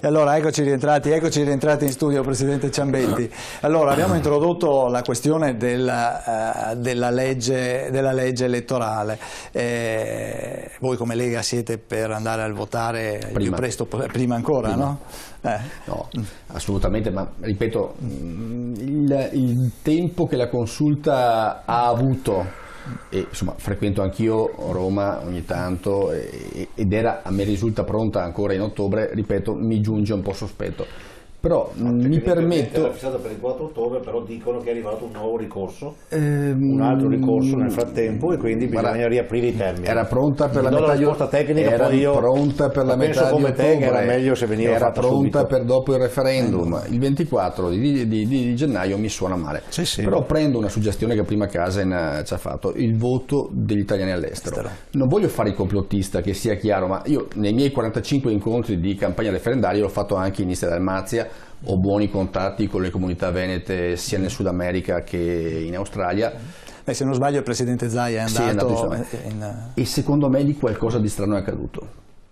Allora, eccoci rientrati in studio, Presidente Ciambetti. Allora, abbiamo introdotto la questione della legge elettorale. Voi come Lega siete per andare a votare il più presto, prima ancora, no? No, assolutamente, ma ripeto, il tempo che la consulta ha avuto, e insomma frequento anch'io Roma ogni tanto ed a me risulta pronta ancora in ottobre, ripeto, mi giunge un po' sospetto. Però mi permetto... Era fissata per il 4 ottobre, però dicono che è arrivato un nuovo ricorso, un altro ricorso nel frattempo, e quindi bisogna riaprire i termini. Era pronta per la metà di ottobre, era pronta per la metà di ottobre, era meglio se veniva era fatta pronta subito. per dopo il referendum. Il 24 di gennaio mi suona male, sì. Però prendo una suggestione che prima Casen ci ha fatto: il voto degli italiani all'estero. Non voglio fare il complottista, che sia chiaro, ma io nei miei 45 incontri di campagna referendaria, l'ho fatto anche in Istria Dalmazia, ho buoni contatti con le comunità venete sia nel Sud America che in Australia. Se non sbaglio il Presidente Zaia è andato e secondo me lì qualcosa di strano è accaduto,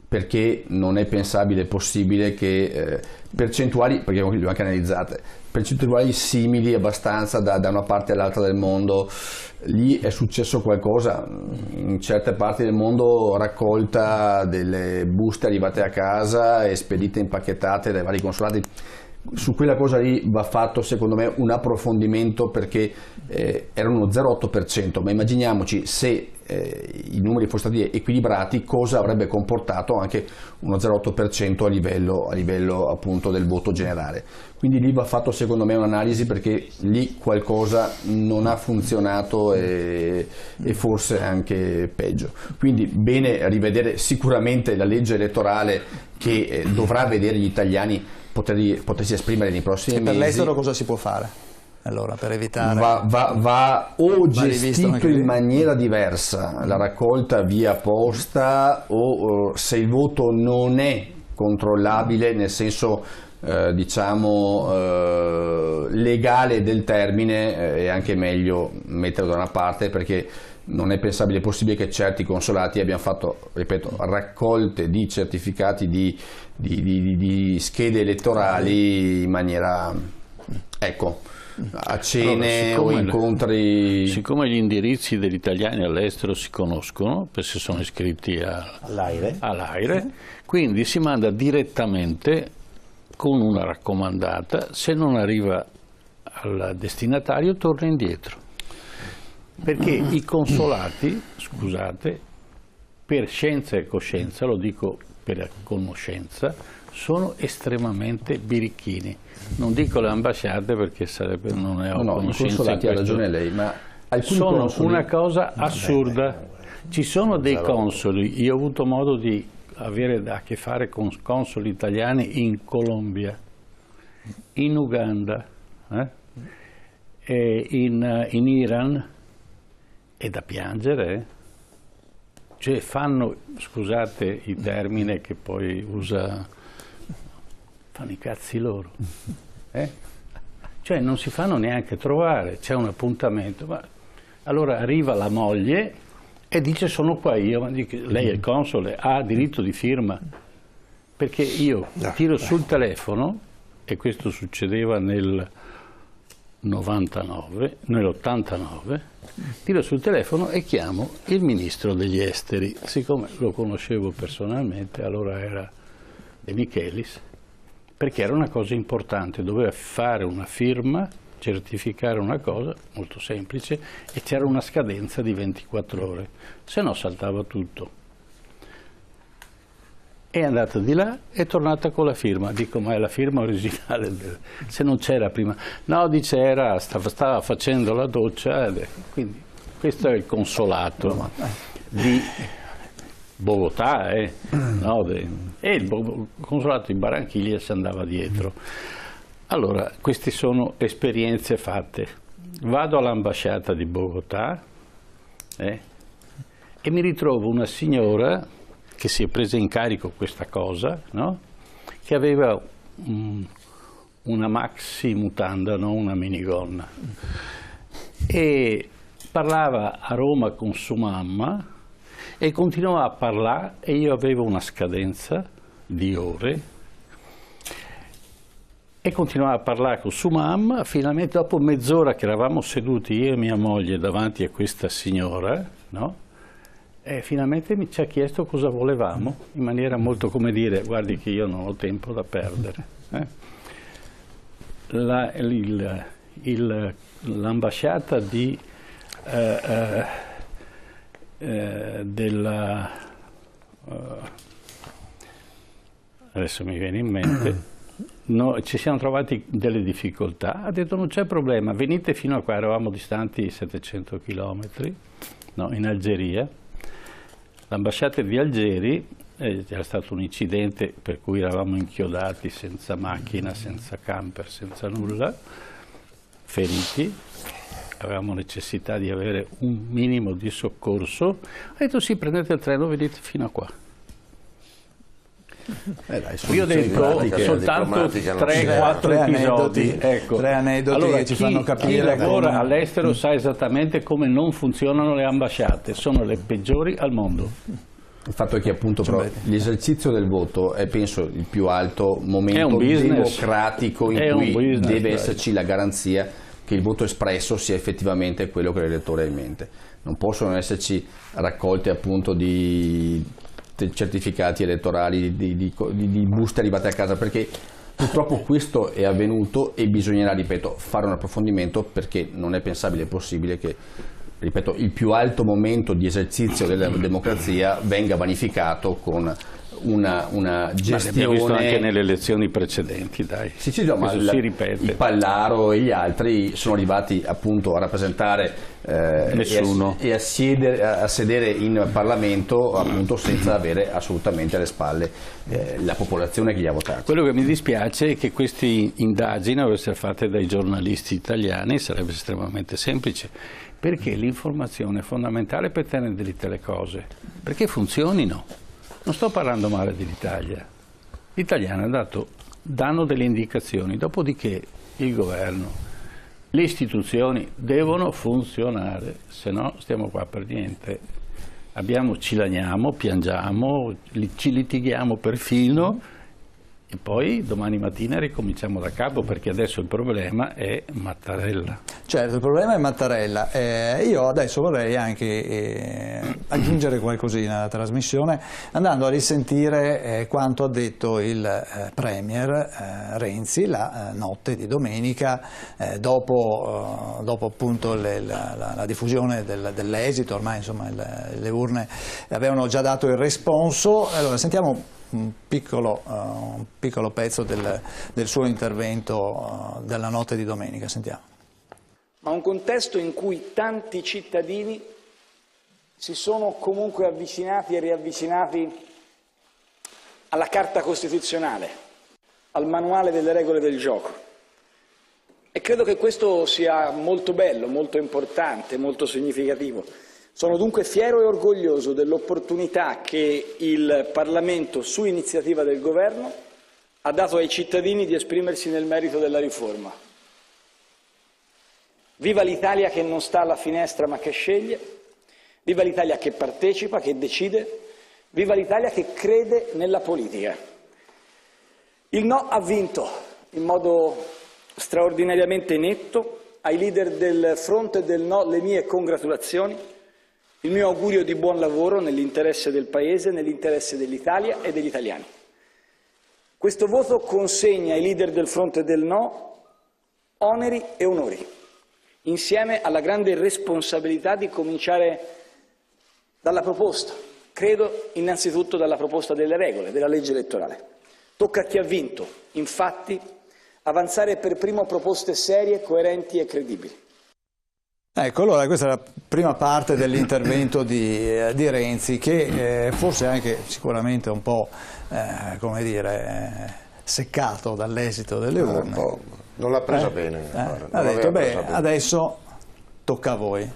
perché non è pensabile, possibile che percentuali, perché le abbiamo anche analizzate, percentuali simili abbastanza da una parte all'altra del mondo. Lì è successo qualcosa, in certe parti del mondo raccolta delle buste arrivate a casa e spedite impacchettate dai vari consolati. Su quella cosa lì va fatto secondo me un approfondimento, perché era uno 0,8%, ma immaginiamoci se i numeri fossero stati equilibrati, cosa avrebbe comportato anche uno 0,8% a livello appunto del voto generale. Quindi lì va fatto secondo me un'analisi, perché lì qualcosa non ha funzionato e forse anche peggio. Quindi bene rivedere sicuramente la legge elettorale, che dovrà vedere gli italiani potersi esprimere nei prossimi mesi. Per l'estero cosa si può fare? Allora, per evitare... Va o gestito in maniera diversa la raccolta via posta, o se il voto non è controllabile, nel senso diciamo legale del termine, è anche meglio metterlo da una parte, perché non è pensabile, possibile che certi consolati abbiano fatto, ripeto, raccolte di certificati di schede elettorali in maniera, ecco, a cene o incontri. Siccome gli indirizzi degli italiani all'estero si conoscono, perché sono iscritti all'AIRE, quindi si manda direttamente con una raccomandata, se non arriva al destinatario torna indietro. Perché i consolati, scusate, per scienza e coscienza, lo dico per conoscenza, sono estremamente birichini. Non dico le ambasciate, perché sarebbe, non è conoscenza. Ha ragione lei, ma sono una cosa assurda. Ci sono dei consoli, io ho avuto modo di avere a che fare con consoli italiani in Colombia, in Uganda, e in Iran. È da piangere, cioè fanno, scusate il termine che poi usa, fanno i cazzi loro, cioè non si fanno neanche trovare, c'è un appuntamento, ma allora arriva la moglie e dice sono qua io, ma dico, lei è il console, ha diritto di firma, perché io tiro sul telefono, e questo succedeva nell'89, tiro sul telefono e chiamo il ministro degli esteri, siccome lo conoscevo personalmente, allora era De Michelis, perché era una cosa importante, doveva fare una firma, certificare una cosa molto semplice, e c'era una scadenza di 24 ore, se no saltava tutto. È andata di là, è tornata con la firma. Dico, ma è la firma originale? Se non c'era prima. No, dice, stava facendo la doccia. Quindi questo è il consolato di Bogotà. No, e il consolato di Barranchiglia si andava dietro. Allora, queste sono esperienze fatte. Vado all'ambasciata di Bogotà e mi ritrovo una signora che si è presa in carico questa cosa, no? Che aveva una maxi mutanda, non una minigonna, e parlava a Roma con sua mamma e continuava a parlare, e io avevo una scadenza di ore E continuava a parlare con sua mamma. Finalmente, dopo mezz'ora che eravamo seduti io e mia moglie davanti a questa signora, no? E finalmente ci ha chiesto cosa volevamo, in maniera molto, come dire, guardi che io non ho tempo da perdere. L'ambasciata adesso mi viene in mente, ci siamo trovati delle difficoltà, ha detto non c'è problema, venite fino a qua, eravamo distanti 700 km, no, in Algeria. L'ambasciata di Algeri, c'era stato un incidente per cui eravamo inchiodati senza macchina, senza camper, senza nulla, feriti, avevamo necessità di avere un minimo di soccorso. Ha detto sì, prendete il treno, venite fino a qua. Io ho detto soltanto 3-4 episodi, ecco. 3 aneddoti allora, che ci fanno capire. Chi lavora all'estero sa esattamente come non funzionano le ambasciate, sono le peggiori al mondo. Il fatto è che appunto l'esercizio del voto è penso il più alto momento democratico in cui deve esserci la garanzia che il voto espresso sia effettivamente quello che l'elettore ha in mente. Non possono esserci raccolte appunto di certificati elettorali, di buste arrivate a casa, perché purtroppo questo è avvenuto e bisognerà, ripeto, fare un approfondimento, perché non è pensabile e possibile che, ripeto, il più alto momento di esercizio della democrazia venga vanificato con una gestione. L'abbiamo visto anche nelle elezioni precedenti, dai. Sì, ma si ripete. Il Pallaro e gli altri sono arrivati appunto a rappresentare nessuno e a sedere in Parlamento appunto senza avere assolutamente alle spalle la popolazione che li ha votato. Quello che mi dispiace è che queste indagini devono essere fatte dai giornalisti italiani, sarebbe estremamente semplice, perché l'informazione è fondamentale per tenere dritte le cose, perché funzionino. Non sto parlando male dell'Italia, gli italiani danno delle indicazioni, dopodiché il governo, le istituzioni devono funzionare, se no stiamo qua per niente. Ci lagniamo, piangiamo, ci litighiamo perfino e poi domani mattina ricominciamo da capo, perché adesso il problema è Mattarella. Certo, il problema è Mattarella. Io adesso vorrei anche aggiungere qualcosina alla trasmissione, andando a risentire quanto ha detto il Premier Renzi la notte di domenica, dopo appunto la diffusione dell'esito. Ormai insomma le urne avevano già dato il responso. Allora sentiamo un piccolo pezzo del suo intervento della notte di domenica, sentiamo. Ma un contesto in cui tanti cittadini si sono comunque avvicinati e riavvicinati alla Carta Costituzionale, al manuale delle regole del gioco. E credo che questo sia molto bello, molto importante, molto significativo. Sono dunque fiero e orgoglioso dell'opportunità che il Parlamento, su iniziativa del Governo, ha dato ai cittadini di esprimersi nel merito della riforma. Viva l'Italia che non sta alla finestra ma che sceglie, viva l'Italia che partecipa, che decide, viva l'Italia che crede nella politica. Il no ha vinto in modo straordinariamente netto. Ai leader del fronte del no le mie congratulazioni. Il mio augurio di buon lavoro nell'interesse del Paese, nell'interesse dell'Italia e degli italiani. Questo voto consegna ai leader del fronte del no oneri e onori, insieme alla grande responsabilità di cominciare dalla proposta, credo innanzitutto dalla proposta delle regole, della legge elettorale. Tocca a chi ha vinto, infatti, avanzare per primo proposte serie, coerenti e credibili. Ecco, allora questa è la prima parte dell'intervento di Renzi, che forse anche sicuramente un po', come dire, seccato dall'esito delle urne. Non l'ha presa bene. Ha detto, adesso tocca a voi.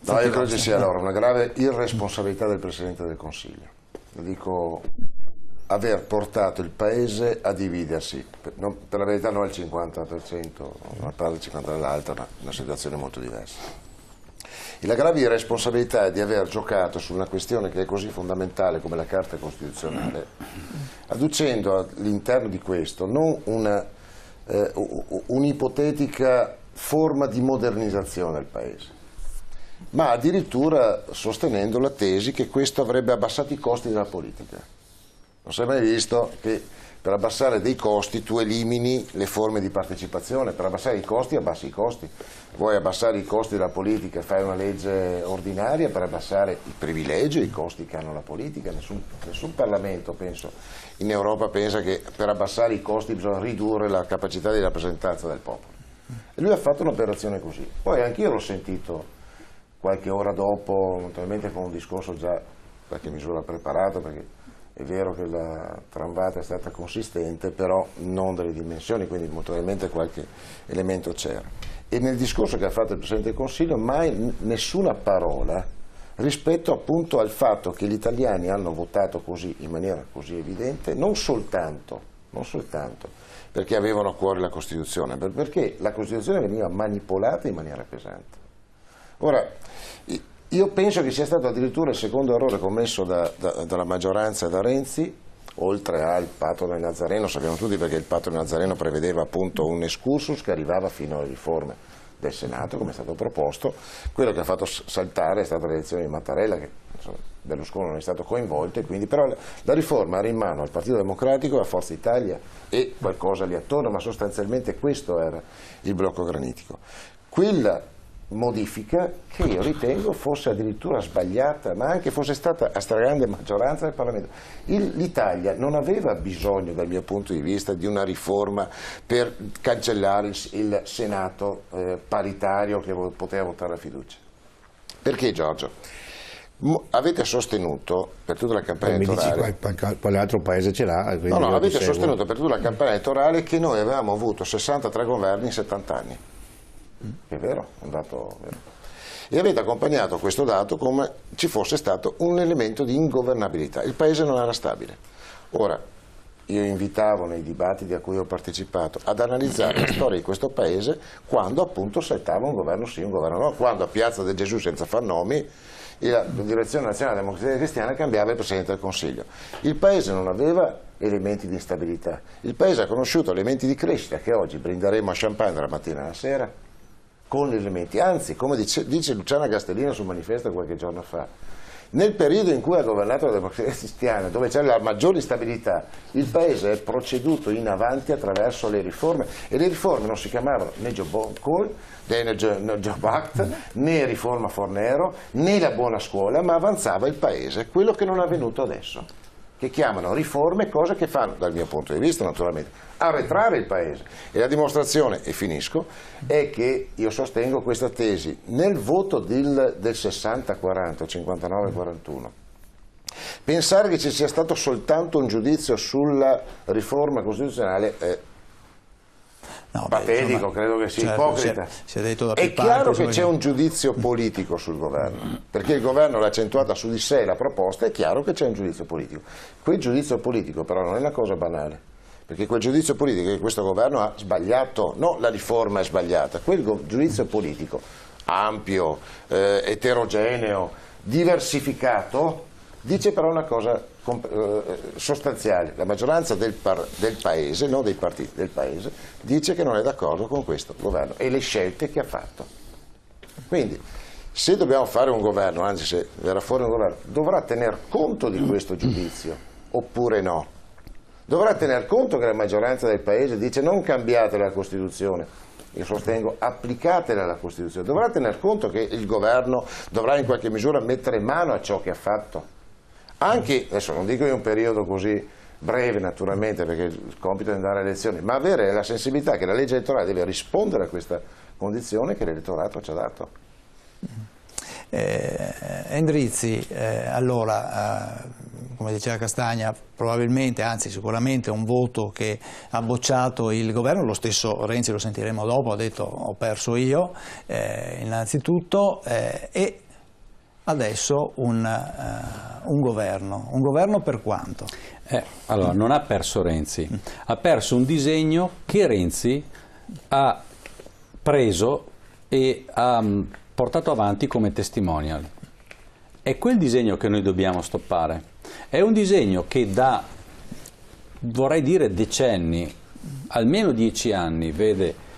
No, io credo ci sia allora una grave irresponsabilità del Presidente del Consiglio. Lo dico, aver portato il Paese a dividersi, per la verità non al 50%, una parte del 50% dall'altra, ma una situazione molto diversa. E la grave irresponsabilità è di aver giocato su una questione che è così fondamentale come la Carta Costituzionale, adducendo all'interno di questo non un'ipotetica forma di modernizzazione del Paese, ma addirittura sostenendo la tesi che questo avrebbe abbassato i costi della politica. Non si è mai visto che per abbassare dei costi tu elimini le forme di partecipazione, per abbassare i costi abbassi i costi. Vuoi abbassare i costi della politica, fai una legge ordinaria per abbassare i privilegi e i costi che hanno la politica. Nessun Parlamento, penso, in Europa pensa che per abbassare i costi bisogna ridurre la capacità di rappresentanza del popolo. E lui ha fatto un'operazione così. Poi anch'io l'ho sentito qualche ora dopo, naturalmente con un discorso già qualche misura preparato, perché è vero che la tramvata è stata consistente, però non delle dimensioni, quindi naturalmente qualche elemento c'era. E nel discorso che ha fatto il Presidente del Consiglio mai nessuna parola rispetto appunto al fatto che gli italiani hanno votato così, in maniera così evidente, non soltanto perché avevano a cuore la Costituzione, ma perché la Costituzione veniva manipolata in maniera pesante. Ora, io penso che sia stato addirittura il secondo errore commesso dalla maggioranza da Renzi, oltre al patto del Nazareno, sappiamo tutti perché il patto del Nazareno prevedeva appunto un excursus che arrivava fino alle riforme del Senato, come è stato proposto. Quello che ha fatto saltare è stata l'elezione di Mattarella, che insomma, Berlusconi non è stato coinvolto, e quindi, però la riforma era in mano al Partito Democratico e a Forza Italia e qualcosa lì attorno, ma sostanzialmente questo era il blocco granitico. Quella modifica che io ritengo fosse addirittura sbagliata, ma anche fosse stata a stragrande maggioranza del Parlamento. L'Italia non aveva bisogno, dal mio punto di vista, di una riforma per cancellare il Senato paritario che poteva votare la fiducia. Perché, Giorgio? Avete sostenuto per tutta la campagna elettorale, quale altro paese ce l'ha? No, avete sostenuto per tutta la campagna elettorale che noi avevamo avuto 63 governi in 70 anni. È vero, è un dato vero. E avete accompagnato questo dato come ci fosse stato un elemento di ingovernabilità. Il paese non era stabile. Ora, io invitavo nei dibattiti a cui ho partecipato ad analizzare la storia di questo paese quando appunto saltava un governo sì, un governo no, quando a Piazza del Gesù, senza far nomi, la Direzione Nazionale della Democrazia Cristiana cambiava il Presidente del Consiglio. Il paese non aveva elementi di instabilità, il paese ha conosciuto elementi di crescita che oggi brinderemo a champagne dalla mattina alla sera, con gli elementi, anzi, come dice Luciana Castellino sul manifesto qualche giorno fa, nel periodo in cui ha governato la Democrazia Cristiana, dove c'era la maggiore instabilità, il Paese è proceduto in avanti attraverso le riforme, e le riforme non si chiamavano né Job Act, né riforma Fornero, né la buona scuola, ma avanzava il Paese, quello che non è avvenuto adesso, che chiamano riforme, cose che fanno, dal mio punto di vista naturalmente, arretrare il Paese. E la dimostrazione, e finisco, è che io sostengo questa tesi. Nel voto del 60-40, 59-41, pensare che ci sia stato soltanto un giudizio sulla riforma costituzionale è patetico, insomma, credo che sia ipocrita. Si è detto da è chiaro che c'è un giudizio politico sul governo, perché il governo l'ha accentuata su di sé la proposta, è chiaro che c'è un giudizio politico. Quel giudizio politico però non è una cosa banale, perché quel giudizio politico che questo governo ha sbagliato, no, la riforma è sbagliata, quel giudizio politico ampio, eterogeneo, diversificato, dice però una cosa sostanziale. La maggioranza del Paese, non dei partiti, del Paese, dice che non è d'accordo con questo governo e le scelte che ha fatto. Quindi, se dobbiamo fare un governo, anzi se verrà fuori un governo, dovrà tener conto di questo giudizio, oppure no? Dovrà tener conto che la maggioranza del Paese dice non cambiate la Costituzione, io sostengo applicatela alla Costituzione, dovrà tener conto che il governo dovrà in qualche misura mettere mano a ciò che ha fatto. Anche, adesso non dico in un periodo così breve naturalmente, perché il compito è andare alle elezioni, ma avere la sensibilità che la legge elettorale deve rispondere a questa condizione che l'elettorato ci ha dato. Endrizzi, allora, come diceva Castagna, probabilmente, anzi sicuramente un voto che ha bocciato il governo, lo stesso Renzi, lo sentiremo dopo, ha detto ho perso io, innanzitutto, e adesso un governo per quanto? Allora, non ha perso Renzi, ha perso un disegno che Renzi ha preso e ha portato avanti come testimonial. È quel disegno che noi dobbiamo stoppare. È un disegno che da, vorrei dire, decenni, almeno 10 anni, vede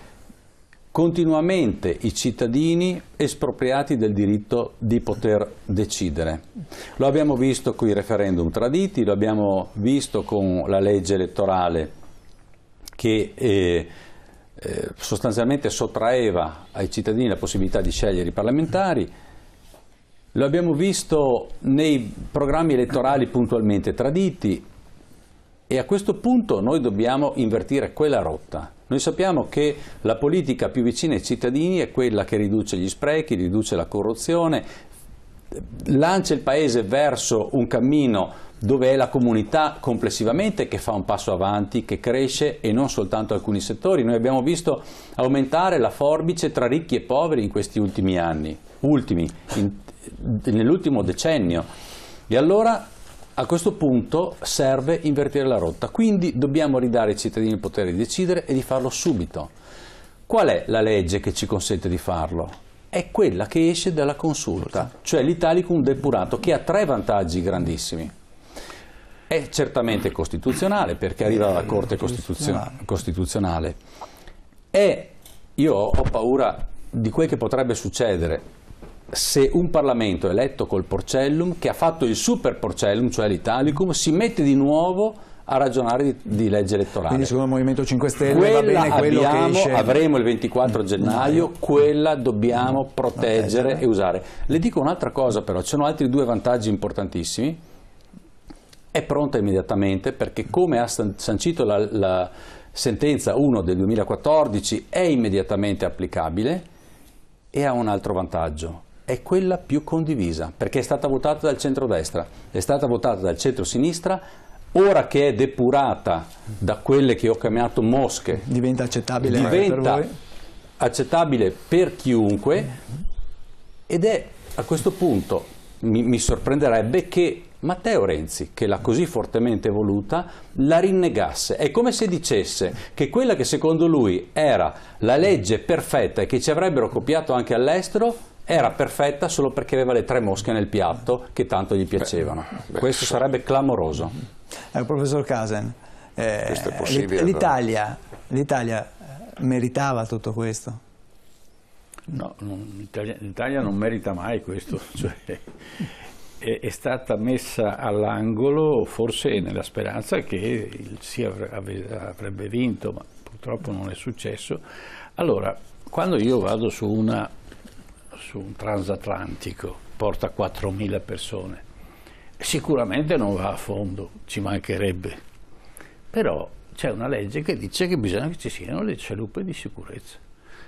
continuamente i cittadini espropriati del diritto di poter decidere. Lo abbiamo visto con i referendum traditi, lo abbiamo visto con la legge elettorale che sostanzialmente sottraeva ai cittadini la possibilità di scegliere i parlamentari, lo abbiamo visto nei programmi elettorali puntualmente traditi, e a questo punto noi dobbiamo invertire quella rotta. Noi sappiamo che la politica più vicina ai cittadini è quella che riduce gli sprechi, riduce la corruzione, lancia il Paese verso un cammino dove è la comunità complessivamente che fa un passo avanti, che cresce, e non soltanto alcuni settori. Noi abbiamo visto aumentare la forbice tra ricchi e poveri in questi ultimi anni, nell'ultimo decennio. E allora a questo punto serve invertire la rotta, quindi dobbiamo ridare ai cittadini il potere di decidere e di farlo subito. Qual è la legge che ci consente di farlo? È quella che esce dalla consulta, cioè l'Italicum depurato, che ha 3 vantaggi grandissimi. È certamente costituzionale, perché arriva dalla Corte Costituzionale. Io ho paura di quel che potrebbe succedere se un Parlamento eletto col Porcellum, che ha fatto il super Porcellum, cioè l'Italicum, si mette di nuovo a ragionare di legge elettorale. Quindi secondo il Movimento 5 Stelle quella va bene quello che esce. Avremo il 24 gennaio, quella dobbiamo proteggere e usare. Le dico un'altra cosa però, ci sono altri 2 vantaggi importantissimi. È pronta immediatamente, perché come ha sancito la sentenza 1 del 2014 è immediatamente applicabile, e ha un altro vantaggio. È quella più condivisa, perché è stata votata dal centrodestra, è stata votata dal centrosinistra. Ora che è depurata da quelle che ho chiamato mosche, diventa accettabile per voi? Accettabile per chiunque, ed è a questo punto, mi sorprenderebbe che Matteo Renzi, che l'ha così fortemente voluta, la rinnegasse. È come se dicesse che quella che secondo lui era la legge perfetta e che ci avrebbero copiato anche all'estero era perfetta solo perché aveva le 3 mosche nel piatto che tanto gli piacevano. Questo sarebbe clamoroso. Professor Casen, questo è possibile, l'Italia meritava tutto questo? No, l'Italia non merita mai questo. Cioè, è stata messa all'angolo forse nella speranza che il sì avrebbe vinto, ma purtroppo non è successo. Allora, quando io vado su un transatlantico, porta 4.000 persone, sicuramente non va a fondo, ci mancherebbe, però c'è una legge che dice che bisogna che ci siano le scialuppe di sicurezza,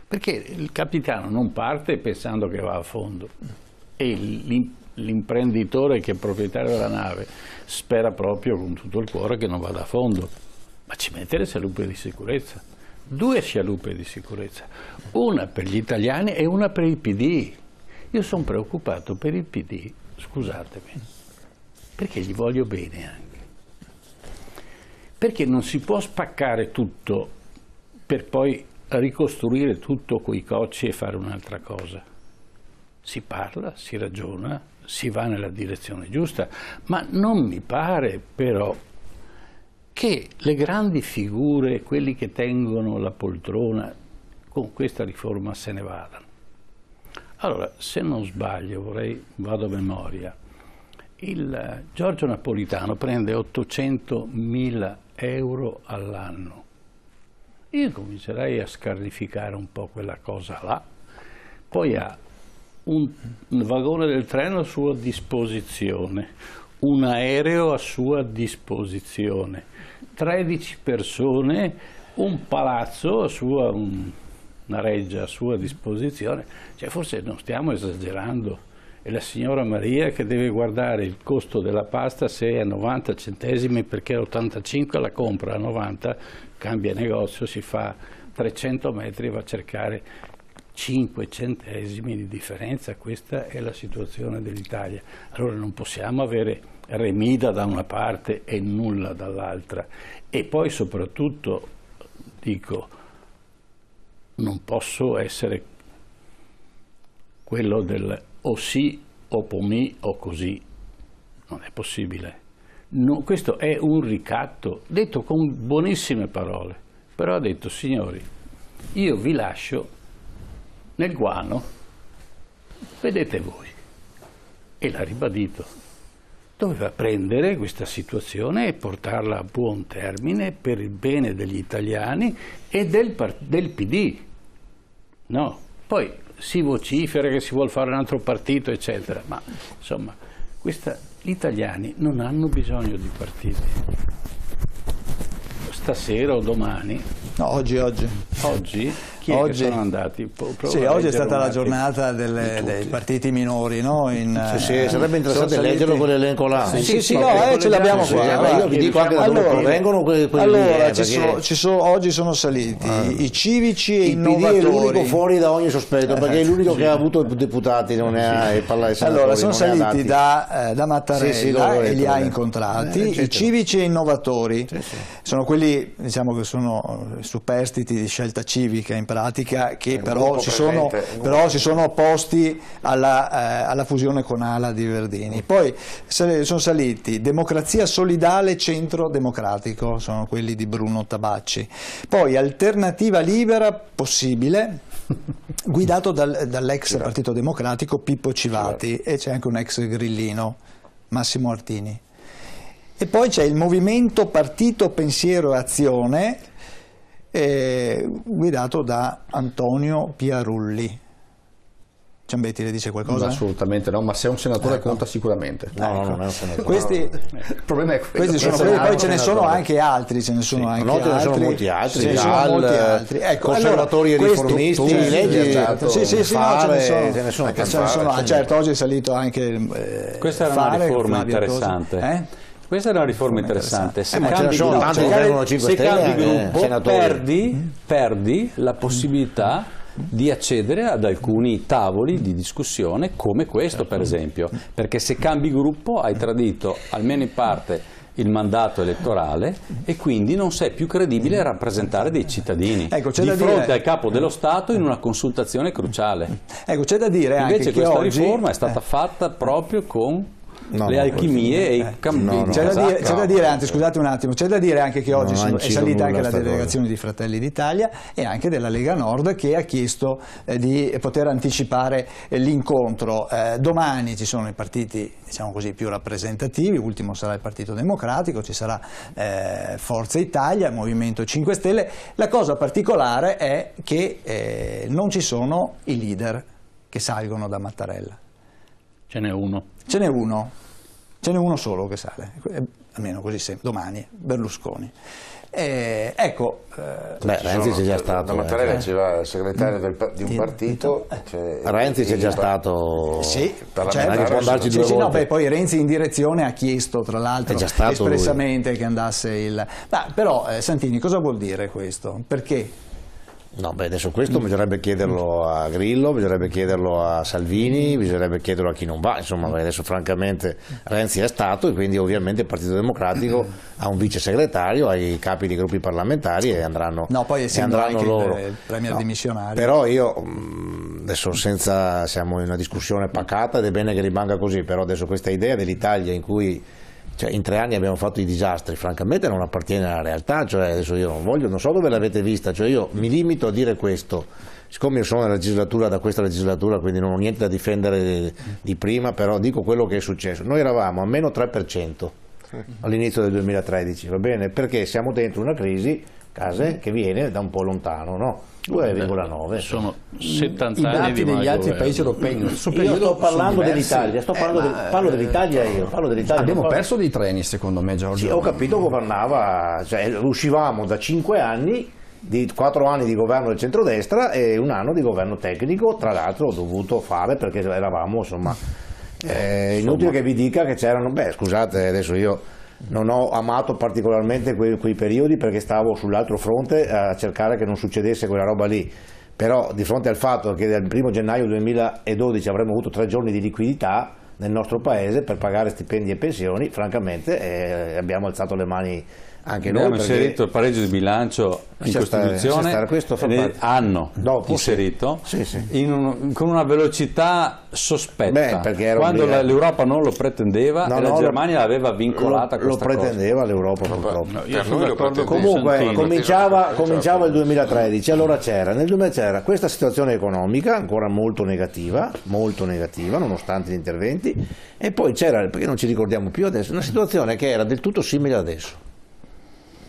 perché il capitano non parte pensando che va a fondo, e l'imprenditore che è proprietario della nave spera proprio con tutto il cuore che non vada a fondo, ma ci mette le scialuppe di sicurezza. 2 scialuppe di sicurezza, una per gli italiani e una per il PD. Io sono preoccupato per il PD, scusatemi, perché gli voglio bene anche. Perché non si può spaccare tutto per poi ricostruire tutto coi cocci e fare un'altra cosa. Si parla, si ragiona, si va nella direzione giusta, ma non mi pare però che le grandi figure, quelli che tengono la poltrona, con questa riforma se ne vadano. Allora, se non sbaglio, vado a memoria, il Giorgio Napolitano prende 800.000 euro all'anno. Io comincerei a scarnificare un po' quella cosa là. Poi ha un vagone del treno a sua disposizione, un aereo a sua disposizione, 13 persone, un palazzo una reggia a sua disposizione. Cioè, forse non stiamo esagerando. E la signora Maria che deve guardare il costo della pasta, se è a 90 centesimi perché a 85 la compra, a 90 cambia negozio, si fa 300 metri e va a cercare 5 centesimi di differenza. Questa è la situazione dell'Italia. Allora non possiamo avere Remida da una parte e nulla dall'altra. E poi soprattutto dico, non posso essere quello del o sì o pomì o così, non è possibile. No, questo è un ricatto, detto con buonissime parole, però ha detto: signori, io vi lascio nel guano, vedete voi. E l'ha ribadito. Doveva prendere questa situazione e portarla a buon termine per il bene degli italiani e del PD. No, poi si vocifera che si vuole fare un altro partito, eccetera, ma insomma, gli italiani non hanno bisogno di partiti. Stasera o domani? No, oggi. Oggi? Chi è che sono andati? Sì, oggi è stata la giornata dei partiti minori, no? Sì, sarebbe interessante leggerlo con l'elenco là. Sì, ce l'abbiamo qua. Io vi dico anche da dove provengono quelli allora, lì. Oggi sono saliti i civici e il innovatori. PD è l'unico fuori da ogni sospetto, perché è l'unico che ha avuto deputati, non ne ha, e parla di senatori. Allora, sono saliti da Mattarella e li ha incontrati, i civici e innovatori. Sono quelli, diciamo, che sono superstiti di Scelta Civica in pratica, che però si sono opposti alla fusione con AL-A di Verdini. Poi sono saliti Democrazia Solidale Centro Democratico, sono quelli di Bruno Tabacci. Poi Alternativa Libera Possibile, guidato dall'ex Partito Democratico Pippo Civati, e c'è anche un ex grillino, Massimo Artini. E poi c'è il Movimento Partito Pensiero e Azione, guidato da Antonio Piarulli. Ciambetti le dice qualcosa? Assolutamente no, ma se è un senatore conta sicuramente. No, non è un senatore. Il problema è questi sono quelli, poi ce ne sono anche altri, ce ne sono molti altri. Ecco, conservatori e riformisti, ce ne sono. Certo, oggi è salito anche questa era una riforma interessante. Questa è una riforma interessante. Se cambi gruppo, perdi la possibilità di accedere ad alcuni tavoli di discussione come questo, per esempio, perché se cambi gruppo hai tradito almeno in parte il mandato elettorale e quindi non sei più credibile a rappresentare dei cittadini di fronte al capo dello Stato in una consultazione cruciale. Ecco, c'è da dire anche invece che questa oggi riforma è stata fatta proprio con le alchimie e i cambi. C'è da dire, anzi, scusate un attimo, c'è da dire anche che oggi è salita anche la delegazione di Fratelli d'Italia e anche della Lega Nord, che ha chiesto di poter anticipare l'incontro. Domani ci sono i partiti, diciamo così, più rappresentativi, ultimo sarà il Partito Democratico, ci sarà Forza Italia, Movimento 5 Stelle. La cosa particolare è che non ci sono i leader che salgono da Mattarella. Ce n'è uno. Ce n'è uno solo che sale, almeno così sempre, domani, Berlusconi. Ecco, Renzi c'è già stato. Da Mattarella ci va il segretario di un partito. Renzi c'è già stato. Sì, può andarci due volte. No, poi Renzi in direzione ha chiesto, tra l'altro, espressamente che andasse il. Ma però, Santini, cosa vuol dire questo? Perché? No, adesso questo bisognerebbe chiederlo a Grillo, bisognerebbe chiederlo a Salvini, bisognerebbe chiederlo a chi non va, insomma, adesso francamente Renzi è stato e quindi ovviamente il Partito Democratico ha un vice segretario, ha i capi dei gruppi parlamentari e andranno, poi essendo anche loro. Il premier dimissionario. Però io, adesso siamo in una discussione pacata ed è bene che rimanga così, però adesso questa idea dell'Italia in cui in 3 anni abbiamo fatto i disastri, francamente non appartiene alla realtà, adesso io non so dove l'avete vista, io mi limito a dire questo, siccome io sono nella legislatura, da questa legislatura, quindi non ho niente da difendere di prima, però dico quello che è successo. Noi eravamo a meno 3% all'inizio del 2013, va bene? Perché siamo dentro una crisi che viene da un po' lontano, no? 2,9. Sono 70 I anni dati degli altri paesi europei. Io sto parlando dell'Italia, parlo dell'Italia io. Abbiamo perso dei treni, secondo me, Giorgio. Sì, ho capito come andava, uscivamo da 5 anni, di 4 anni di governo del centrodestra e 1 anno di governo tecnico, tra l'altro ho dovuto fare perché eravamo, inutile che vi dica che c'erano, scusate, adesso io non ho amato particolarmente quei periodi perché stavo sull'altro fronte a cercare che non succedesse quella roba lì, però di fronte al fatto che dal 1 gennaio 2012 avremmo avuto 3 giorni di liquidità nel nostro paese per pagare stipendi e pensioni, francamente abbiamo alzato le mani anche abbiamo noi, perché inserito il pareggio di bilancio in Costituzione, questo fa ed parte. hanno Dopo, inserito sì, sì. con una velocità sospetta, perché era quando obbligato. l'Europa non lo pretendeva e la Germania l'aveva vincolata a lo questa cosa. pretendeva l'Europa, purtroppo. No, io Per sono noi lo d'accordo con Comunque Santini. cominciava il 2013, allora nel 2000 c'era questa situazione economica ancora molto negativa, nonostante gli interventi, e poi c'era, perché non ci ricordiamo più adesso, una situazione che era del tutto simile adesso.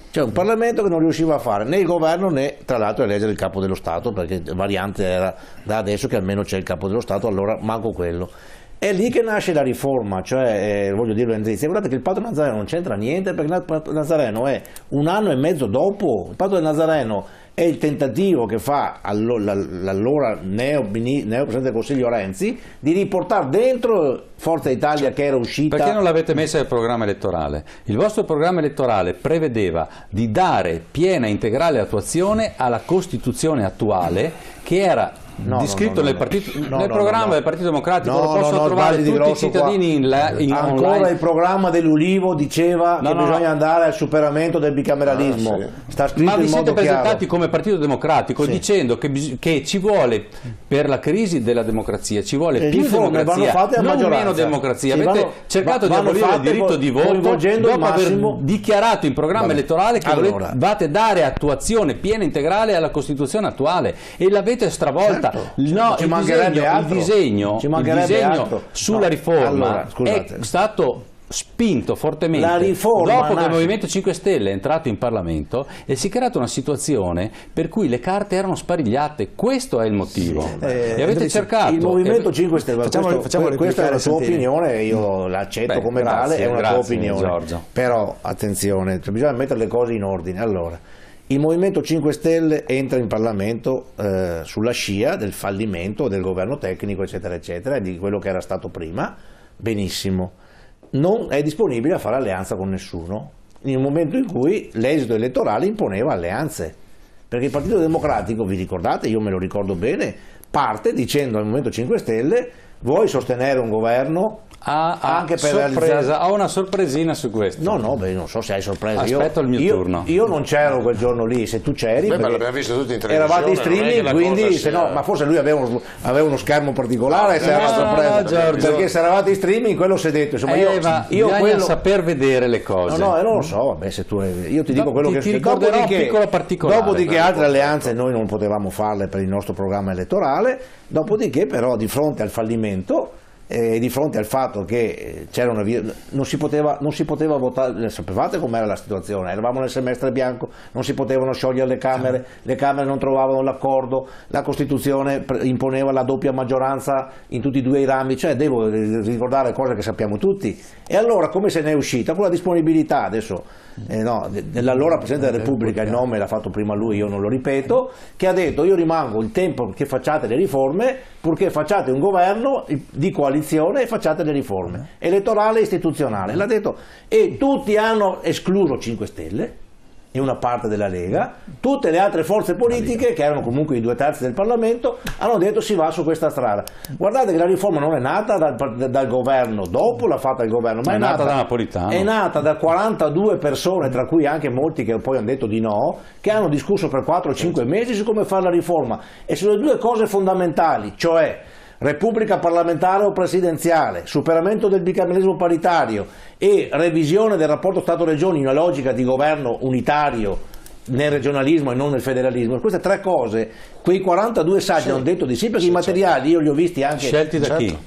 C'è un Parlamento che non riusciva a fare né il governo né tra l'altro eleggere il capo dello Stato, perché la variante era da adesso che almeno c'è il capo dello Stato, allora manco quello. È lì che nasce la riforma, cioè voglio dirlo in Endrizia, guardate che il patto del Nazareno non c'entra niente, perché il patto del Nazareno è un anno e mezzo dopo. Il patto del Nazareno è il tentativo che fa l'allora neo Presidente del Consiglio Renzi di riportare dentro Forza Italia, che era uscita. Perché non l'avete messa nel programma elettorale? Il vostro programma elettorale prevedeva di dare piena e integrale attuazione alla Costituzione attuale, che era descritto nel programma del Partito Democratico. Lo possono trovare tutti i cittadini ancora online. il programma dell'Ulivo diceva che bisogna andare al superamento del bicameralismo. Sta scritto Ma vi in siete modo presentati chiaro. come Partito Democratico dicendo che ci vuole, per la crisi della democrazia, ci vuole Le più riforme vanno democrazia, fatte a non maggioranza. meno democrazia. Sì, Avete cercato di vanno abolire il fatte diritto di voto coinvolgendo il dopo aver massimo. dichiarato in programma elettorale che Allora. volevate dare attuazione piena e integrale alla Costituzione attuale, e l'avete stravolta. Certo. Ci mancherebbe altro. Il disegno altro. sulla No, riforma allora, è scusate. stato spinto fortemente La riforma dopo che nasce. il Movimento 5 Stelle è entrato in Parlamento, e si è creata una situazione per cui le carte erano sparigliate. Questo è il motivo. E avete cercato il Movimento 5 Stelle, facciamo questa è la replicare tua Santini. opinione, io l'accetto come grazie, tale, è una tua grazie, opinione. Giorgio. Però attenzione, bisogna mettere le cose in ordine. Allora, il Movimento 5 Stelle entra in Parlamento sulla scia del fallimento del governo tecnico, eccetera, eccetera, e di quello che era stato prima. Benissimo. Non è disponibile a fare alleanza con nessuno, in un momento in cui l'esito elettorale imponeva alleanze. Perché il Partito Democratico, vi ricordate, io me lo ricordo bene, parte dicendo al Movimento 5 Stelle: vuoi sostenere un governo anche per realizzare... Ho una sorpresina su questo. No, non so se hai sorpresa. Aspetto il mio turno. Io non c'ero quel giorno lì, se tu c'eri. Ma l'abbiamo visto tutti in televisione. Eravate in non è che streaming, la quindi cosa se sia- no, ma forse lui aveva uno schermo particolare, se era una sorpresa. Giorgio. Perché se eravate in streaming, quello si è detto. Insomma, Io io bisogna saper vedere le cose. No, non lo so, vabbè, se tu io ti dico quello ti che ricorderò un piccolo particolare. Dopodiché altre alleanze noi non potevamo farle per il nostro programma elettorale, dopodiché però di fronte al fallimento di fronte al fatto che c'era una via, non si poteva votare, sapevate com'era la situazione, eravamo nel semestre bianco, non si potevano sciogliere le Camere non trovavano l'accordo, la Costituzione imponeva la doppia maggioranza in tutti e due i rami, cioè devo ricordare cose che sappiamo tutti. E allora come se ne è uscita? Con la disponibilità adesso dell'allora Presidente della Repubblica, il nome l'ha fatto prima lui, io non lo ripeto, che ha detto: io rimango il tempo che facciate le riforme, purché facciate un governo di coalizione e facciate le riforme, elettorale e istituzionale, l'ha detto, e tutti hanno escluso 5 Stelle e una parte della Lega, tutte le altre forze politiche, che erano comunque i 2/3 del Parlamento, hanno detto si va su questa strada. Guardate che la riforma non è nata dal governo, dopo l'ha fatta il governo, ma è nata da Napolitano. È nata da 42 persone, tra cui anche molti che poi hanno detto di no, che hanno discusso per 4 o 5 mesi su come fare la riforma e sulle due cose fondamentali, cioè Repubblica parlamentare o presidenziale, superamento del bicameralismo paritario e revisione del rapporto Stato-Regioni in una logica di governo unitario nel regionalismo e non nel federalismo. Queste tre cose, quei 42 saggi hanno detto di sì, perché i materiali io li ho visti anche scelti da chi?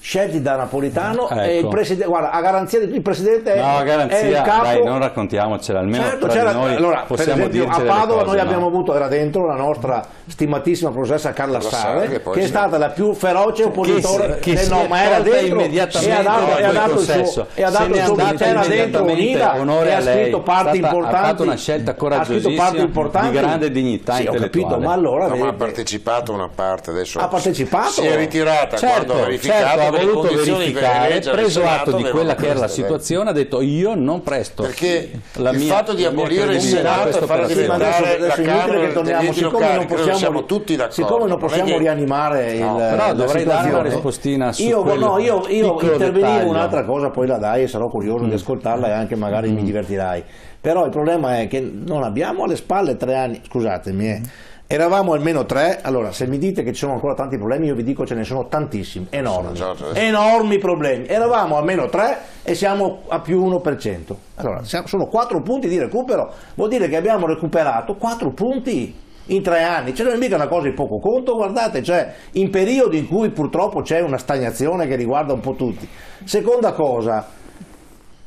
Scelti da Napolitano, Ecco. E il presidente, guarda, a garanzia di tutti, il presidente No, è garanzia, il capo. dai, non raccontiamocela, almeno Certo, tra di noi allora, per possiamo esempio, a dircele Padova le cose, noi no? abbiamo avuto, era dentro la nostra stimatissima professoressa Carla Sare, che poi che è sì. stata la più feroce oppositore che si è ma era tolta dentro immediatamente e ha dato il suo consesso. e ha dato Se ne il è suo andata c'era dentro immediatamente, unita onore e a ha lei. scritto parti importanti, Ha fatto una scelta ha scritto parti coraggiosissima, importanti di grande dignità sì, ho intellettuale. capito, ma allora No, ma ha vedete, partecipato una parte, adesso ha partecipato, si è ritirata Certo, quando ha verificato certo, che le voluto condizioni per verificare, eleggere il preso Senato, atto di avevano quella che era la queste, situazione, ha detto io non presto perché la il mia, fatto di la mia abolire il credibilità a Senato questa e far operazione. Ma adesso, diventare la adesso è inutile Camera che degli torniamo, enti siccome locali, non credo possiamo, siamo tutti d'accordo. siccome non possiamo è che- rianimare però la dovrei dare una situazione, rispostina su io quel piccolo intervenire dettaglio. un'altra cosa, poi la dai e sarò curioso di ascoltarla e anche magari mi divertirai. Però il problema è che non abbiamo alle spalle 3 anni, scusatemi, eravamo almeno 3, allora se mi dite che ci sono ancora tanti problemi io vi dico ce ne sono tantissimi, enormi, enormi problemi, eravamo almeno 3 e siamo a più 1%, allora sono 4 punti di recupero, vuol dire che abbiamo recuperato 4 punti in 3 anni, cioè non è mica una cosa di poco conto, guardate, cioè in periodi in cui purtroppo c'è una stagnazione che riguarda un po' tutti. Seconda cosa,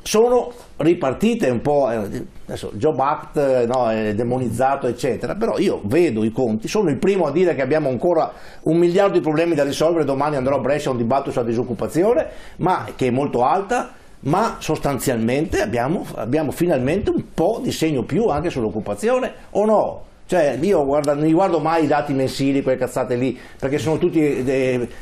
sono ripartite un po', adesso Job Act no, è demonizzato eccetera, però io vedo i conti, sono il primo a dire che abbiamo ancora 1 miliardo di problemi da risolvere, domani andrò a Brescia a un dibattito sulla disoccupazione, ma che è molto alta, ma sostanzialmente abbiamo finalmente un po' di segno più anche sull'occupazione, o no? Cioè io non guardo mai i dati mensili, quelle cazzate lì, perché sono tutti,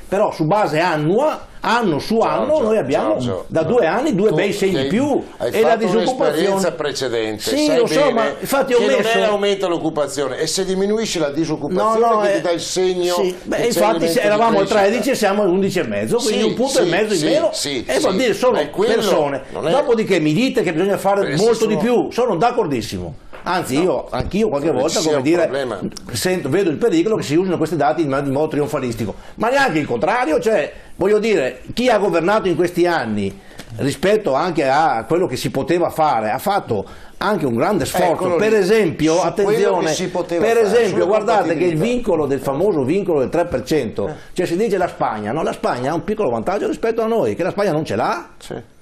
però su base annua, anno su anno, noi abbiamo da 2 anni 2 bei segni più hai e la fatto disoccupazione. un'esperienza precedente, sì, sai lo so, bene ma infatti ho che messo... non è aumenta l'occupazione e se diminuisce la disoccupazione che ti dà il segno sì. Beh, che c'è infatti elemento di eravamo al crescita. 13 e siamo all'11,5, quindi un punto e mezzo in meno e vuol dire sono persone. Dopodiché mi dite che bisogna fare molto di più, sono d'accordissimo. Anzi, anch'io qualche volta, come dire, vedo il pericolo che si usino questi dati in modo trionfalistico, ma neanche il contrario, cioè, voglio dire, chi ha governato in questi anni rispetto anche a quello che si poteva fare, ha fatto anche un grande sforzo, per esempio, attenzione, per esempio, guardate che il vincolo del famoso vincolo del 3%, cioè si dice la Spagna, no, la Spagna ha un piccolo vantaggio rispetto a noi, che la Spagna non ce l'ha. Sì.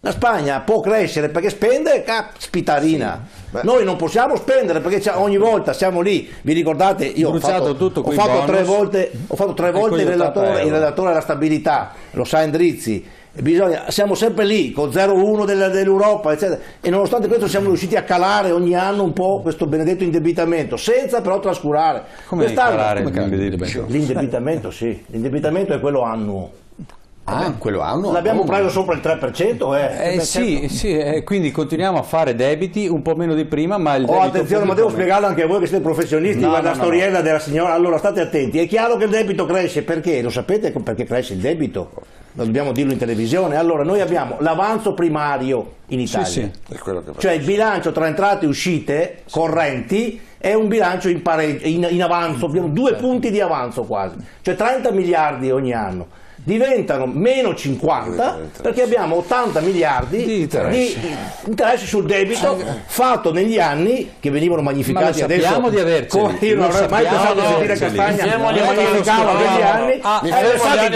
La Spagna può crescere perché spende, caspitarina. Sì. Noi non possiamo spendere perché ogni volta siamo lì. Vi ricordate? Io ho fatto 3 volte il relatore alla stabilità, lo sa Endrizzi. Siamo sempre lì con 0,1 dell'Europa, eccetera. E nonostante questo siamo riusciti a calare ogni anno un po' questo benedetto indebitamento, senza però trascurare. L'indebitamento, sì, l'indebitamento è quello annuo. Quello anno l'abbiamo preso sopra il 3%? Sì, quindi continuiamo a fare debiti un po' meno di prima, ma il debito attenzione, ma devo spiegarlo anche a voi che siete professionisti, la storiella della signora. Allora state attenti, è chiaro che il debito cresce, perché? Lo sapete perché cresce il debito? Dobbiamo dirlo in televisione. Allora noi abbiamo l'avanzo primario in Italia, cioè il bilancio tra entrate e uscite correnti è un bilancio in avanzo, abbiamo 2 punti di avanzo quasi, cioè 30 miliardi ogni anno. Diventano meno 50 perché abbiamo 80 miliardi di interessi sul debito fatto negli anni che venivano magnificati. Ma sappiamo di averceli. Io non avrei mai pensato di sentire Castagna che magnificava quegli anni.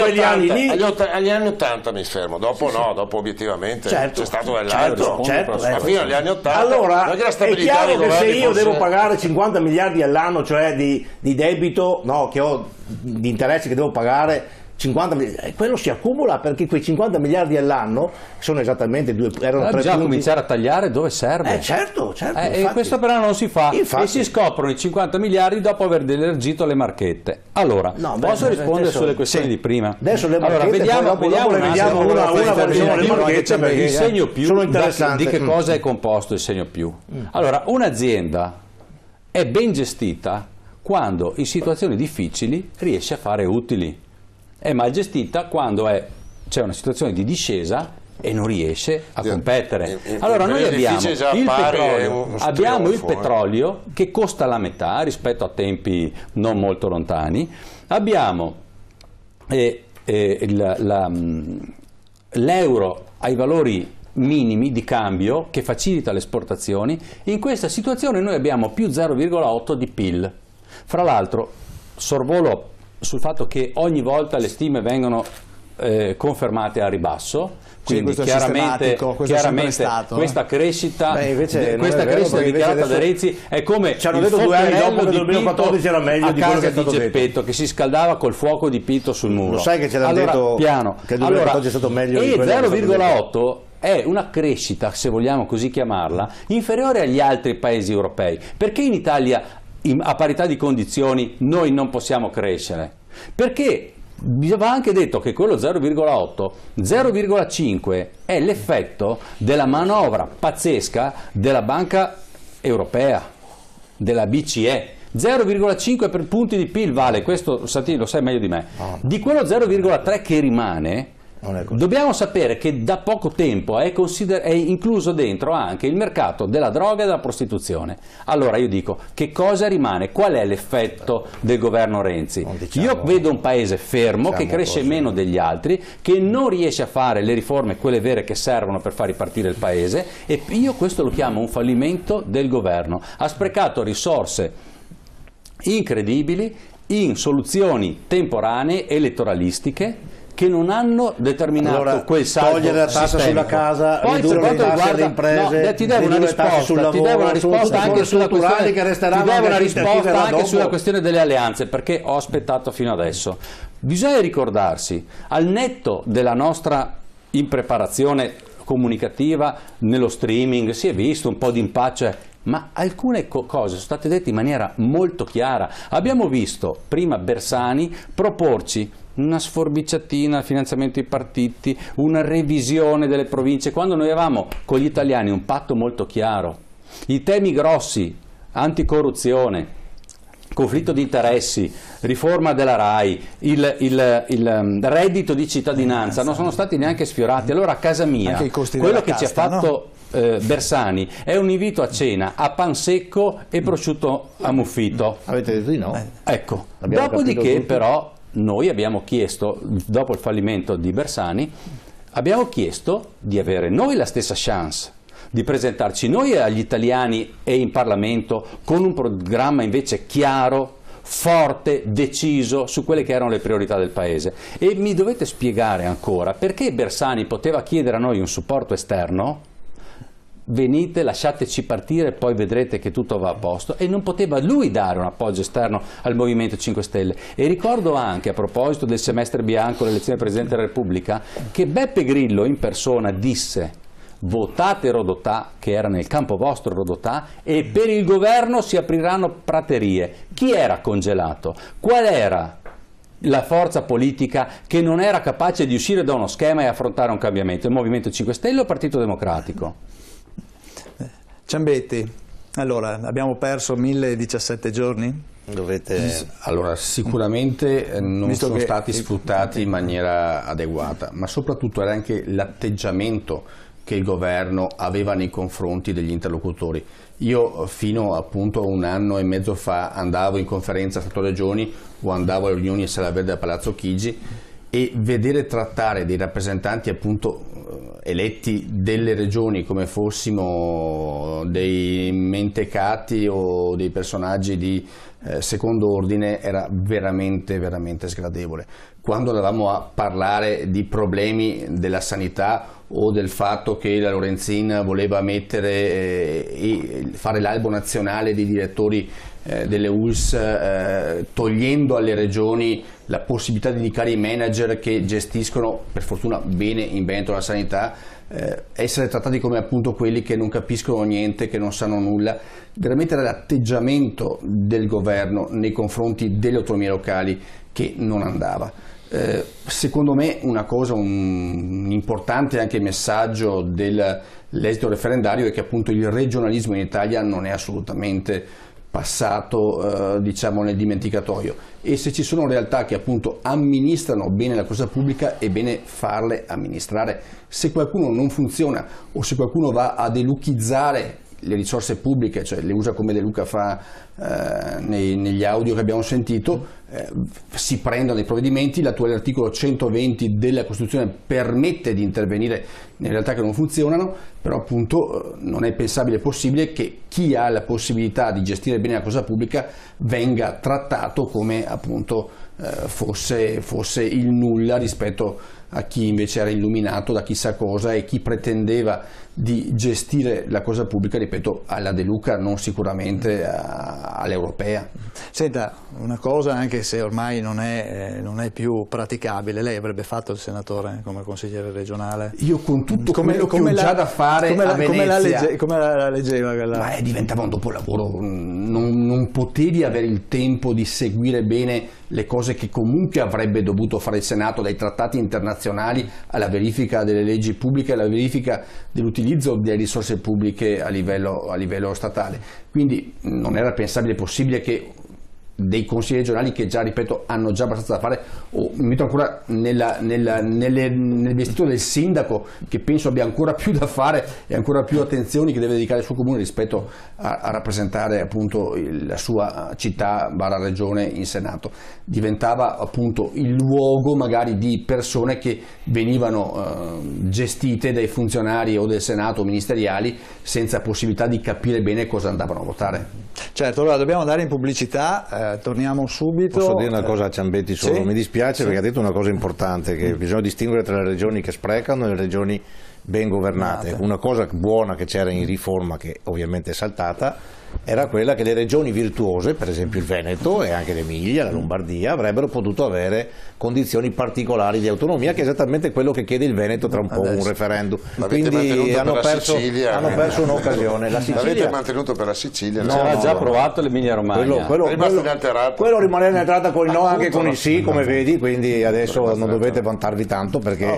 Quegli anni lì. Agli anni 80 mi fermo, dopo no, dopo obiettivamente c'è stato dell'altro. Ma fino agli anni 80 allora è chiaro che se io devo pagare 50 miliardi all'anno, cioè di debito, no, che ho di interessi che devo pagare, 50 miliardi, quello si accumula perché quei 50 miliardi all'anno sono esattamente erano 3 bisogna punti. Cominciare a tagliare dove serve. Certo. E questo però non si fa, e si scoprono i 50 miliardi dopo aver elargito le marchette. Allora, posso rispondere sulle questioni di prima? Adesso le marchette, vediamo una le marchette perché il segno più sono interessanti. Di che cosa è composto il segno più? Allora, un'azienda è ben gestita quando in situazioni difficili riesce a fare utili. È mal gestita quando c'è una situazione di discesa e non riesce a competere. Allora noi abbiamo il petrolio che costa la metà rispetto a tempi non molto lontani, abbiamo l'euro ai valori minimi di cambio che facilita le esportazioni. In questa situazione noi abbiamo più 0,8 di PIL. Fra l'altro, sorvolo sul fatto che ogni volta le stime vengono confermate a ribasso, quindi chiaramente questa crescita dichiarata da Renzi è come ci hanno detto 2 anni dopo che il 2014 era meglio di quello che è stato di Geppetto, che si scaldava col fuoco di Pito sul muro. Lo sai che ce l'hanno detto piano. Che il 2014 è stato meglio di quello che 0,8 è una crescita, se vogliamo così chiamarla, inferiore agli altri paesi europei. Perché in Italia a parità di condizioni noi non possiamo crescere? Perché Va anche detto che quello 0,8, 0,5 è l'effetto della manovra pazzesca della Banca Europea, della BCE. 0,5 per punti di PIL vale, questo Santini lo sai meglio di me. Di quello 0,3 che rimane, dobbiamo sapere che da poco tempo è incluso dentro anche il mercato della droga e della prostituzione. Allora io dico, che cosa rimane? Qual è l'effetto del governo Renzi? Io vedo un paese fermo, che cresce meno degli altri, che non riesce a fare le riforme, quelle vere che servono per far ripartire il paese, e io questo lo chiamo un fallimento del governo. Ha sprecato risorse incredibili in soluzioni temporanee, elettoralistiche, che non hanno determinato quel saldo togliere la tassa sulla casa, poi ridurre le tasse alle imprese, ti devo una risposta anche sulla questione delle alleanze, perché ho aspettato fino adesso. Bisogna ricordarsi, al netto della nostra impreparazione comunicativa nello streaming, si è visto un po' di impaccio, ma alcune cose sono state dette in maniera molto chiara. Abbiamo visto prima Bersani proporci una sforbiciatina al finanziamento dei partiti, una revisione delle province, quando noi avevamo con gli italiani un patto molto chiaro. I temi grossi, anticorruzione, conflitto di interessi, riforma della RAI, il reddito di cittadinanza non sono stati neanche sfiorati. Allora a casa mia quello che ci ha fatto Bersani è un invito a cena a pan secco e prosciutto ammuffito. Avete detto di no? Ecco, dopodiché però noi abbiamo chiesto, dopo il fallimento di Bersani, abbiamo chiesto di avere noi la stessa chance, di presentarci noi agli italiani e in Parlamento con un programma invece chiaro, forte, deciso su quelle che erano le priorità del Paese. E mi dovete spiegare ancora perché Bersani poteva chiedere a noi un supporto esterno, venite, lasciateci partire e poi vedrete che tutto va a posto, e non poteva lui dare un appoggio esterno al Movimento 5 Stelle. E ricordo anche, a proposito del semestre bianco, l'elezione del Presidente della Repubblica, che Beppe Grillo in persona disse: votate Rodotà, che era nel campo vostro Rodotà, e per il governo si apriranno praterie. Chi era congelato? Qual era la forza politica che non era capace di uscire da uno schema e affrontare un cambiamento? Il Movimento 5 Stelle o il Partito Democratico? Ciambetti, allora abbiamo perso 1017 giorni? Allora, sicuramente non sono stati sfruttati in maniera adeguata, ma soprattutto era anche l'atteggiamento che il governo aveva nei confronti degli interlocutori. Io fino appunto a un anno e mezzo fa andavo in conferenza Stato-Regioni o andavo alle riunioni a Sala Verde a Palazzo Chigi, e vedere trattare dei rappresentanti appunto eletti delle regioni come fossimo dei mentecati o dei personaggi di secondo ordine era veramente sgradevole. Quando andavamo a parlare di problemi della sanità o del fatto che la Lorenzin voleva mettere e fare l'albo nazionale dei direttori delle ULSS, togliendo alle regioni la possibilità di indicare i manager che gestiscono per fortuna bene in Veneto la sanità, essere trattati come appunto quelli che non capiscono niente, che non sanno nulla. Veramente era l'atteggiamento del governo nei confronti delle autonomie locali che non andava. Secondo me una cosa, un importante anche messaggio dell'esito referendario è che appunto il regionalismo in Italia non è assolutamente passato diciamo nel dimenticatoio, e se ci sono realtà che appunto amministrano bene la cosa pubblica è bene farle amministrare. Se qualcuno non funziona o se qualcuno va a deluchizzare le risorse pubbliche, cioè le usa come De Luca fa negli audio che abbiamo sentito, si prendono dei provvedimenti. L'attuale articolo 120 della Costituzione permette di intervenire nelle realtà che non funzionano, però appunto non è pensabile, possibile che chi ha la possibilità di gestire bene la cosa pubblica venga trattato come appunto fosse il nulla rispetto a chi invece era illuminato da chissà cosa e chi pretendeva di gestire la cosa pubblica, ripeto, alla De Luca, non sicuramente all'europea. Senta, una cosa, anche se ormai non è più praticabile, lei avrebbe fatto il senatore come consigliere regionale? Io con tutto quello che ho già da fare a Venezia... Come la leggeva quella? Ma diventava un dopolavoro, non potevi avere il tempo di seguire bene le cose che comunque avrebbe dovuto fare il Senato, dai trattati internazionali alla verifica delle leggi pubbliche, alla verifica dell'utilizzo delle risorse pubbliche a livello statale. Quindi non era pensabile possibile che dei consigli regionali che già, ripeto, hanno già abbastanza da fare, o mi metto ancora nel vestito del sindaco, che penso abbia ancora più da fare e ancora più attenzioni che deve dedicare al suo comune rispetto a rappresentare appunto la sua città / regione in Senato. Diventava appunto il luogo magari di persone che venivano gestite dai funzionari o del Senato ministeriali senza possibilità di capire bene cosa andavano a votare. Certo, allora dobbiamo andare in pubblicità, torniamo subito. Posso dire una cosa a Ciambetti solo? Sì? Mi dispiace perché ha detto una cosa importante, che bisogna distinguere tra le regioni che sprecano e le regioni ben governate. Una cosa buona che c'era in riforma, che ovviamente è saltata, era quella che le regioni virtuose, per esempio il Veneto e anche l'Emilia, la Lombardia, avrebbero potuto avere condizioni particolari di autonomia, che è esattamente quello che chiede il Veneto tra un po', un referendum. Quindi hanno perso un'occasione. L'avete mantenuto per la Sicilia? No, aveva già provato l'Emilia Romagna. Quello rimane inalterato con il no, anche con il sì, come vedi, quindi adesso non dovete vantarvi tanto, perché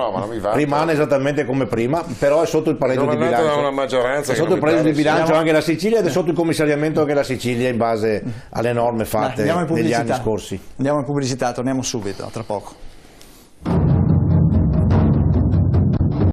rimane esattamente come prima, però è sotto il pareggio di bilancio. È sotto il pareggio di bilancio anche la Sicilia ed è sotto il commissariamento anche la Sicilia in base alle norme fatte negli anni scorsi. Andiamo in pubblicità, torniamo subito, tra poco.